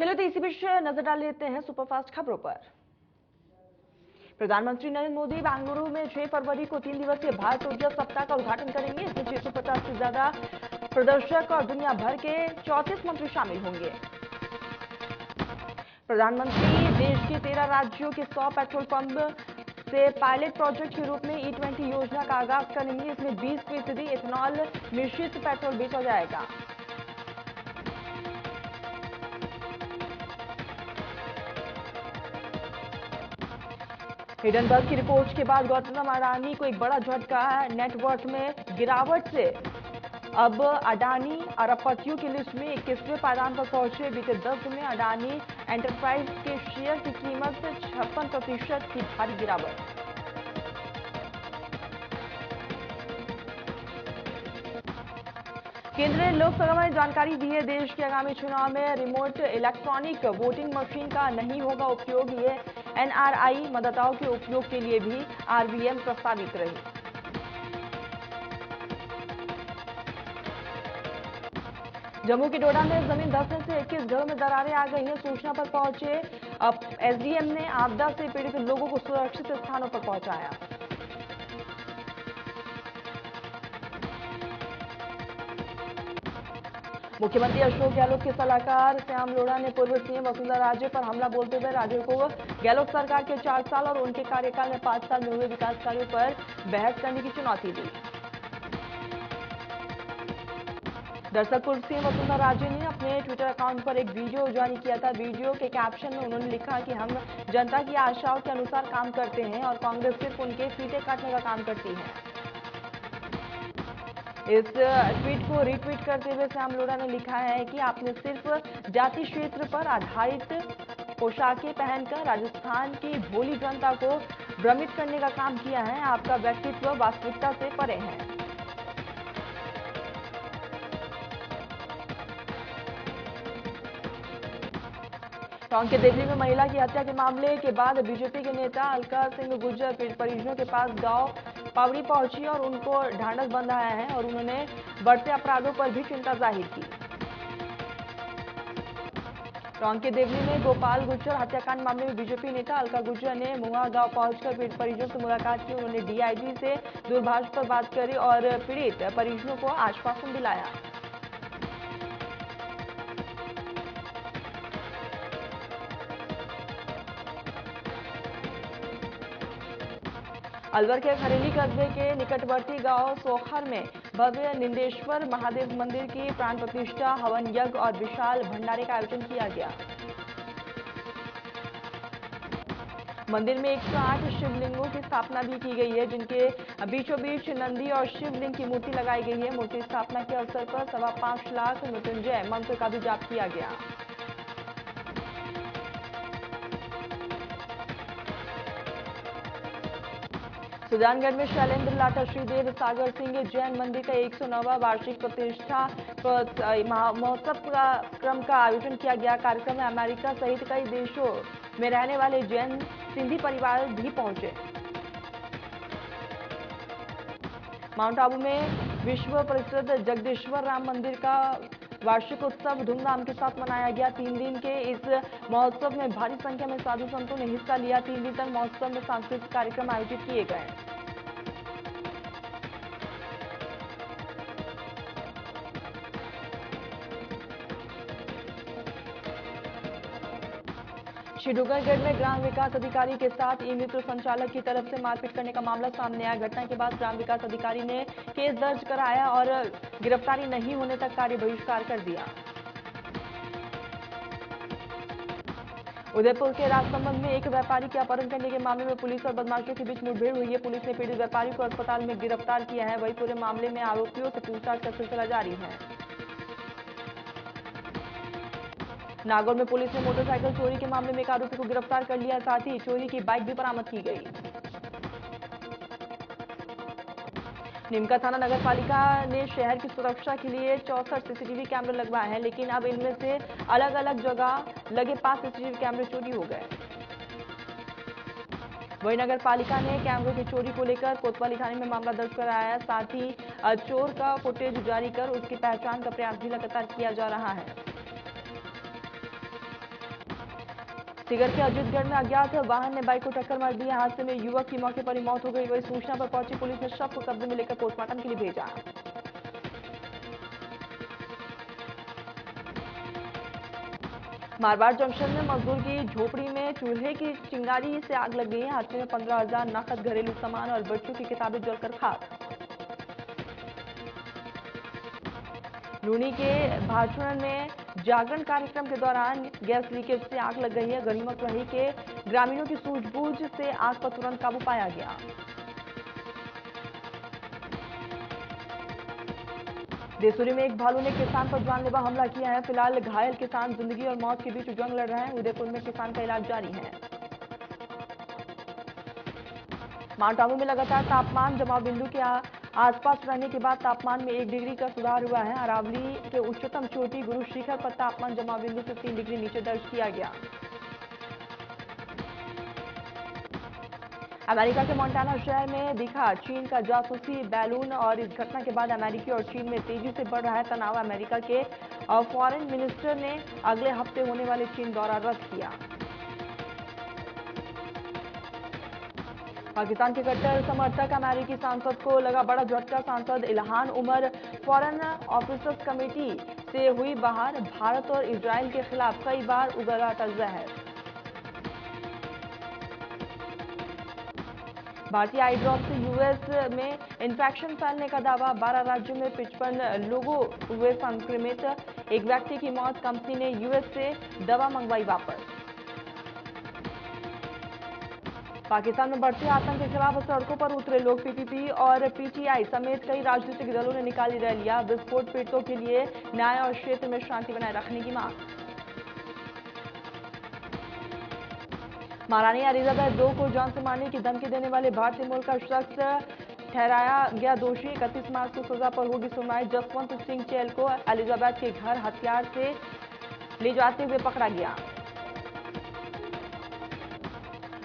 चलिए तो इसी बीच नजर डाल लेते हैं सुपरफास्ट खबरों पर। प्रधानमंत्री नरेंद्र मोदी बेंगलुरु में 6 फरवरी को 3 दिवसीय भारत ऊर्जा सप्ताह का उद्घाटन करेंगे। इसमें 650 से ज्यादा प्रदर्शक और दुनिया भर के 34 मंत्री शामिल होंगे। प्रधानमंत्री देश के 13 राज्यों के 100 पेट्रोल पंप से पायलट प्रोजेक्ट के रूप में E20 योजना का आगाज करेंगे। इसमें 20% इथेनॉल मिश्रित पेट्रोल बेचा जाएगा। हिडनबर्ग की रिपोर्ट के बाद गौतम अडानी को एक बड़ा झटका है। नेटवर्थ में गिरावट से अब अडानी अरबपतियों की लिस्ट में 21वें पायदान पर पहुंचे। बीते 10 दिन में अडानी एंटरप्राइज के शेयर की कीमत 56% की भारी गिरावट। केंद्रीय लोकसभा ने जानकारी दी है, देश के आगामी चुनाव में रिमोट इलेक्ट्रॉनिक वोटिंग मशीन का नहीं होगा उपयोग। ये NRI मतदाताओं के उपयोग के लिए भी RVM प्रस्तावित रही। जम्मू के डोडा में जमीन धंसने से 21 घरों में दरारें आ गई हैं। सूचना पर पहुंचे SDM ने आपदा से पीड़ित लोगों को सुरक्षित स्थानों पर पहुंचाया। मुख्यमंत्री अशोक गहलोत के सलाहकार श्याम लोढ़ा ने पूर्व सीएम वसुंधरा राजे पर हमला बोलते हुए राज्य को गहलोत सरकार के 4 साल और उनके कार्यकाल में 5 साल में हुए विकास कार्यों पर बहस करने की चुनौती दी। दरअसल पूर्व सीएम वसुंधरा राजे ने अपने ट्विटर अकाउंट पर एक वीडियो जारी किया था। वीडियो के कैप्शन में उन्होंने लिखा कि हम जनता की आशाओं के अनुसार काम करते हैं और कांग्रेस सिर्फ उनके फीते काटने का काम करती है। इस ट्वीट को रीट्वीट करते हुए श्याम लोढ़ा ने लिखा है कि आपने सिर्फ जाति क्षेत्र पर आधारित पोशाकें पहनकर राजस्थान की भोली जनता को भ्रमित करने का काम किया है। आपका व्यक्तित्व वास्तविकता से परे है। टोंक के देवली में महिला की हत्या के मामले के बाद बीजेपी के नेता अलका सिंह गुर्जर परिजनों के पास गांव पावड़ी पहुंची और उनको ढांढस बंधाया है और उन्होंने बढ़ते अपराधों पर भी चिंता जाहिर की। टोंक के देवली में गोपाल गुर्जर हत्याकांड मामले में बीजेपी नेता अलका गुर्जर ने मुहा गांव पहुंचकर पीड़ित परिजनों से मुलाकात की। उन्होंने DIG से दूरभाष पर बात करी और पीड़ित परिजनों को आश्वासन दिलाया। अलवर के खरेली कस्बे के निकटवर्ती गांव सोखर में भव्य निंदेश्वर महादेव मंदिर की प्राण प्रतिष्ठा, हवन यज्ञ और विशाल भंडारे का आयोजन किया गया। मंदिर में 108 शिवलिंगों की स्थापना भी की गई है, जिनके बीचों बीच नंदी और शिवलिंग की मूर्ति लगाई गई है। मूर्ति स्थापना के अवसर पर 5.25 लाख मृत्युंजय मंत्र का भी जाप किया गया। सुजानगढ़ में शैलेंद्र लाटा श्रीदेव सागर सिंह जैन मंदिर का 109वां वार्षिक प्रतिष्ठा महोत्सव क्रम का आयोजन किया गया। कार्यक्रम में अमेरिका सहित कई देशों में रहने वाले जैन सिंधी परिवार भी पहुंचे। माउंट आबू में विश्व प्रसिद्ध जगदीश्वर राम मंदिर का वार्षिक उत्सव धूमधाम के साथ मनाया गया। 3 दिन के इस महोत्सव में भारी संख्या में साधु संतों ने हिस्सा लिया। 3 दिन तक महोत्सव में सांस्कृतिक कार्यक्रम आयोजित किए गए। श्रीडूंगरगढ़ में ग्राम विकास अधिकारी के साथ ई-मित्र संचालक की तरफ से मारपीट करने का मामला सामने आया। घटना के बाद ग्राम विकास अधिकारी ने केस दर्ज कराया और गिरफ्तारी नहीं होने तक कार्य बहिष्कार कर दिया। उदयपुर के राजसमंद में एक व्यापारी के अपहरण करने के मामले में पुलिस और बदमाशों के बीच मुठभेड़ हुई है। पुलिस ने पीड़ित व्यापारी को अस्पताल में गिरफ्तार किया है। वहीं पूरे मामले में आरोपियों से पूछताछ का सिलसिला जारी है। नागौर में पुलिस ने मोटरसाइकिल चोरी के मामले में एक आरोपी को गिरफ्तार कर लिया। साथ ही चोरी की बाइक भी बरामद की गई। नीमका थाना नगर पालिका ने शहर की सुरक्षा के लिए 64 CCTV कैमरे लगवाए हैं, लेकिन अब इनमें से अलग अलग जगह लगे 5 CCTV कैमरे चोरी हो गए। वहीं नगर पालिका ने कैमरों की चोरी को लेकर कोतवाली थाने में मामला दर्ज कराया है। साथ ही चोर का फुटेज जारी कर उसकी पहचान का प्रयास भी लगातार किया जा रहा है। सीकर के अजीतगढ़ में अज्ञात वाहन ने बाइक को टक्कर मार दी। हादसे में युवक की मौके पर ही मौत हो गई। वही सूचना पर पहुंची पुलिस ने शव को कब्जे में लेकर पोस्टमार्टम के लिए भेजा। मारवाड़ जंक्शन में मजदूर की झोपड़ी में चूल्हे की चिंगारी से आग लग गई है। हादसे में 15,000 नकद घरेलू सामान और बच्चों की किताबें जलकर खाक। लूनी के भाचुरण में जागरण कार्यक्रम के दौरान गैस लीकेज से आग लग गई है। गनीमत रही के ग्रामीणों की सूझबूझ से आग पर तुरंत काबू पाया गया। देसूरी में एक भालू ने किसान पर जानलेवा हमला किया है। फिलहाल घायल किसान जिंदगी और मौत के बीच जंग लड़ रहे हैं। उदयपुर में किसान का इलाज जारी है। माउंट आबू में लगातार तापमान जमाव बिंदु के आसपास रहने के बाद तापमान में 1 डिग्री का सुधार हुआ है। अरावली के उच्चतम चोटी गुरु शिखर पर तापमान जमाव बिंदु से 3 डिग्री नीचे दर्ज किया गया। अमेरिका के मोंटाना शहर में दिखा चीन का जासूसी बैलून और इस घटना के बाद अमेरिकी और चीन में तेजी से बढ़ रहा है तनाव। अमेरिका के फॉरेन मिनिस्टर ने अगले हफ्ते होने वाले चीन दौरा रद्द किया। पाकिस्तान के कट्टर समर्थक अमेरिकी सांसद को लगा बड़ा झटका। सांसद Ilhan Omar foreign officers committee से हुई बाहर। भारत और इजरायल के खिलाफ कई बार उगला था जहर। भारतीय आई ड्रॉप से यूएस में इन्फेक्शन फैलने का दावा। 12 राज्यों में 55 लोगों हुए संक्रमित। एक व्यक्ति की मौत। कंपनी ने यूएस से दवा मंगवाई वापस। पाकिस्तान में बढ़ते आतंक के खिलाफ सड़कों पर उतरे लोग। पीपीपी और पीटीआई समेत कई राजनीतिक दलों ने निकाली रैलियां। विस्फोट पीड़ितों के लिए न्याय और क्षेत्र में शांति बनाए रखने की मांग। महारानी एलिजाबेथ II को जान से मारने की धमकी देने वाले भारतीय मूल का शख्स ठहराया गया दोषी। 31 मार्च को सजा पर होगी सुनवाई। जसवंत सिंह चैल को एलिजाबेथ के घर हथियार से ले जाते हुए पकड़ा गया।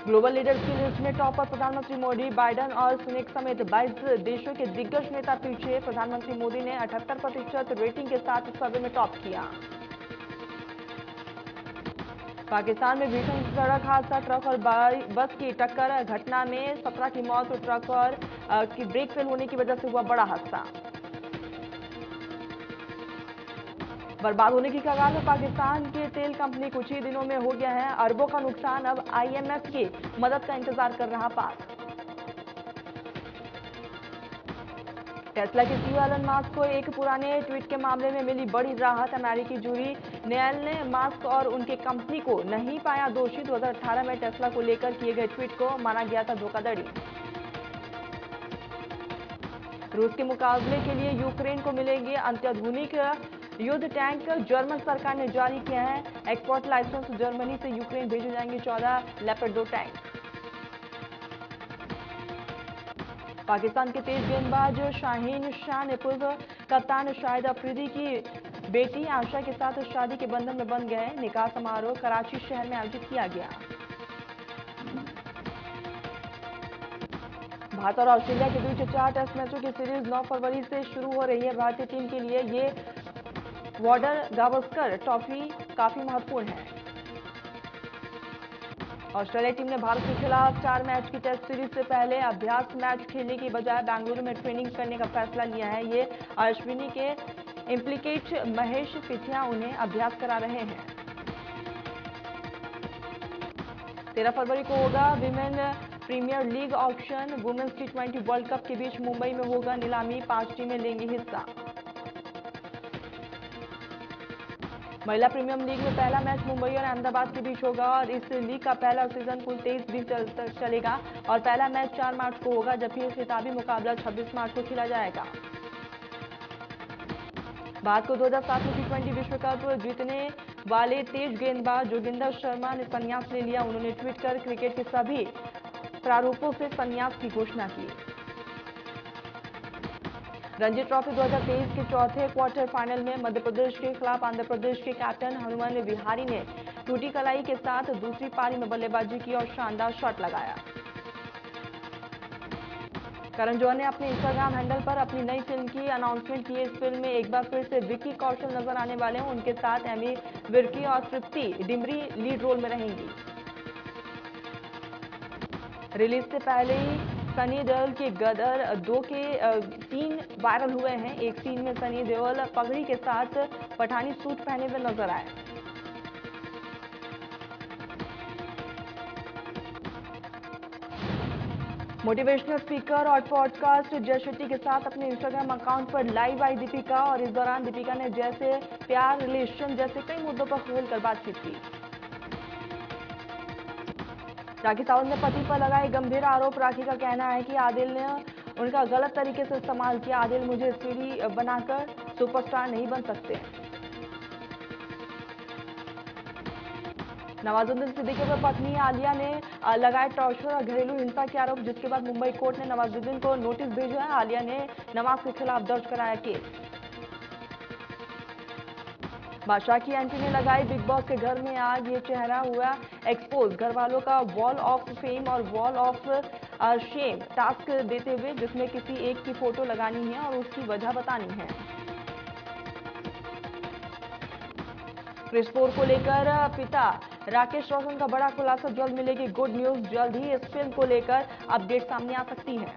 ग्लोबल लीडर्स की लिस्ट में टॉप पर प्रधानमंत्री मोदी, बाइडेन और सुनेक समेत 22 देशों के दिग्गज नेता पीछे। प्रधानमंत्री मोदी ने 78% रेटिंग के साथ सर्वे में टॉप किया। पाकिस्तान में भीषण सड़क हादसा। ट्रक और बस की टक्कर। घटना में 17 की मौत। ट्रक और की ब्रेक फेल होने की वजह से हुआ बड़ा हादसा। बर्बाद होने की कगार में पाकिस्तान की तेल कंपनी कुछ ही दिनों में हो गया है अरबों का नुकसान। अब आईएमएफ की मदद का इंतजार कर रहा पाक। टेस्ला के सीईओ एलन मास्क को एक पुराने ट्वीट के मामले में मिली बड़ी राहत। अमेरिकी जूरी न्यायालय ने मास्क और उनके कंपनी को नहीं पाया दोषी। 2018 में टेस्ला को लेकर किए गए ट्वीट को माना गया था धोखाधड़ी। रूस के मुकाबले के लिए यूक्रेन को मिलेंगे अत्याधुनिक युद्ध टैंक। जर्मन सरकार ने जारी किया है एक्सपोर्ट लाइसेंस। जर्मनी से यूक्रेन भेजे जाएंगे 14 लेपर्ड 2 टैंक। पाकिस्तान के तेज गेंदबाज शाहीन शाह ने पूर्व कप्तान शाहिद अफरीदी की बेटी आशा के साथ शादी के बंधन में बंध गए। निकाह समारोह कराची शहर में आयोजित किया गया। भारत और ऑस्ट्रेलिया के बीच 4 टेस्ट मैचों की सीरीज 9 फरवरी से शुरू हो रही है। भारतीय टीम के लिए ये वॉर्डर गावस्कर ट्रॉफी काफी महत्वपूर्ण है। ऑस्ट्रेलिया टीम ने भारत के खिलाफ 4 मैच की टेस्ट सीरीज से पहले अभ्यास मैच खेलने की बजाय बेंगलुरु में ट्रेनिंग करने का फैसला लिया है। ये अश्विनी के इम्प्लीकेट महेश पिथिया उन्हें अभ्यास करा रहे हैं। 13 फरवरी को होगा women premier league auction. Women's T20 world cup के बीच मुंबई में होगा नीलामी। 5 टीमें लेंगी हिस्सा। महिला प्रीमियम लीग में पहला मैच मुंबई और अहमदाबाद के बीच होगा और इस लीग का पहला सीजन कुल 23 दिन तक चलेगा और पहला मैच 4 मार्च को होगा जबकि खिताबी मुकाबला 26 मार्च को खेला जाएगा। भारत को 2007 में T20 विश्व कप जीतने वाले तेज गेंदबाज जोगिंदर शर्मा ने संन्यास ले लिया। उन्होंने ट्वीट कर क्रिकेट के सभी प्रारूपों से संन्यास की घोषणा की। रणजी ट्रॉफी 2023 के चौथे क्वार्टर फाइनल में मध्य प्रदेश के खिलाफ आंध्र प्रदेश के कैप्टन हनुमान विहारी ने टूटी कलाई के साथ दूसरी पारी में बल्लेबाजी की और शानदार शॉट लगाया। करण जौहर ने अपने इंस्टाग्राम हैंडल पर अपनी नई फिल्म की अनाउंसमेंट की। इस फिल्म में एक बार फिर से विक्की कौशल नजर आने वाले हैं। उनके साथ एमी विर्की और तृप्ति डिमरी लीड रोल में रहेंगी। रिलीज से पहले ही सनी देओल के गदर 2 के सीन वायरल हुए हैं। एक सीन में सनी देओल पगड़ी के साथ पठानी सूट पहने हुए नजर आए। मोटिवेशनल स्पीकर और पॉडकास्ट जय शेट्टी के साथ अपने इंस्टाग्राम अकाउंट पर लाइव आई दीपिका, और इस दौरान दीपिका ने जैसे प्यार, रिलेशन जैसे कई मुद्दों पर खुलकर बातचीत की। राखी सावंत ने पति पर लगाए गंभीर आरोप। राखी का कहना है कि आदिल ने उनका गलत तरीके से इस्तेमाल किया। आदिल मुझे सीढ़ी बनाकर सुपरस्टार नहीं बन सकते। नवाजुद्दीन सिद्दीकी पर पत्नी आलिया ने लगाए टॉर्चर और घरेलू हिंसा के आरोप, जिसके बाद मुंबई कोर्ट ने नवाजुद्दीन को नोटिस भेजा है। आलिया ने नवाज के खिलाफ दर्ज कराया केस। बादशाह की आंटी ने लगाई बिग बॉस के घर में आग, ये चेहरा हुआ एक्सपोज। घर वालों का वॉल ऑफ फेम और वॉल ऑफ शेम टास्क देते हुए, जिसमें किसी एक की फोटो लगानी है और उसकी वजह बतानी है। क्रिस पोर को लेकर पिता राकेश रोशन का बड़ा खुलासा, जल्द मिलेगी गुड न्यूज। जल्द ही इस फिल्म को लेकर अपडेट सामने आ सकती है।